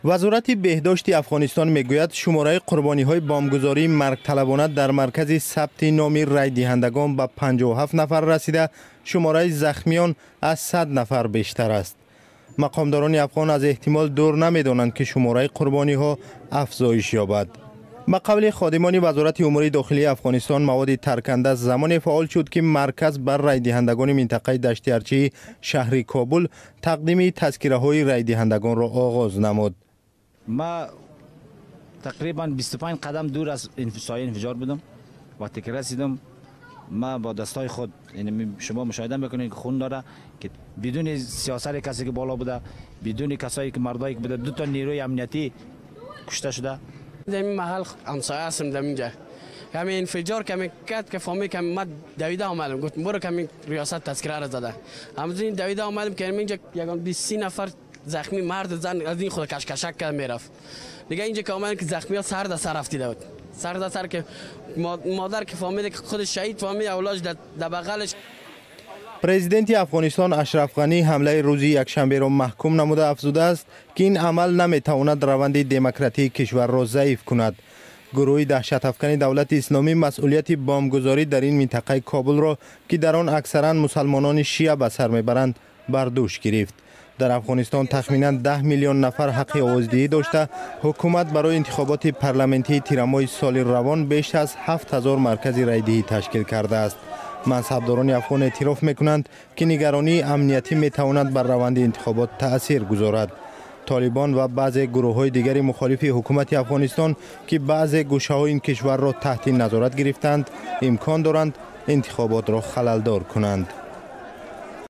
وزارت بهداشت افغانستان میگوید شماره قربانی‌های بمبگذاری مرگ طلبانه در مرکز ثبت نام رای دهندگان به 57 نفر رسیده، شماره زخمیان از 100 نفر بیشتر است. مقامداران افغان از احتمال دور نمی‌دانند که شماره قربانی‌ها افزایش یابد. به قول خادمان وزارت امور داخلی افغانستان، مواد ترکنده زمان فعال شد که مرکز بر رای دهندگان منطقه دشت ارچی شهر کابل تقدیم تذکره‌های رای دهندگان را آغاز نمود. ما تقریبا 25 قدم دور از سایه انفجار بودم. وقتی که رسیدم ما با دستای خود، یعنی شما مشاهده میکنید که خون داره که بدون سیاست کسی که بالا بوده، بدون کسایی که مردایی که بوده، 2 تا نیروی امنیتی کشته شده. در این محل همسایه هستم. در اینجا همین انفجار که کرد که فهمید که ما دویده آمدم، گفت برو که ریاست تذکره را زده. همچنین دویده آمدم که اینجا یگان 20 نفر زخمی مرد زن از این خود کشکشک کرد میرفت. دیگه اینجا که آمدن که زخمی ها سر در سر افتیده بود، سر در سر که مادر که فهمیده که خود شهید فهمید اولادش در بغلش. پرزیدنت افغانستان اشرف غنی حمله روز یکشنبه را محکوم نموده افزوده است که این عمل نمیتواند روند دموکراتیک کشور را ضعیف کند. گروه دهشت افکن دولت اسلامی مسئولیت بمبگذاری در این منطقه کابل را که در آن اکثرا مسلمانان شیعه به سر میبرند بر دوش گرفت. در افغانستان تخمینا 10 میلیون نفر حق آوازدهی داشته. حکومت برای انتخابات پارلمانتی تیر ماه سال روان بیش از 7000 مرکز رایدهی تشکیل کرده است. مذهبداران افغان اعتراف میکنند که نگرانی امنیتی میتواند بر روند انتخابات تأثیر گذارد. طالبان و بعضی گروه‌های دیگری مخالف حکومت افغانستان که بعضی گوشه‌های این کشور را تحت نظارت گرفتند، امکان دارند انتخابات را خلل‌دار کنند.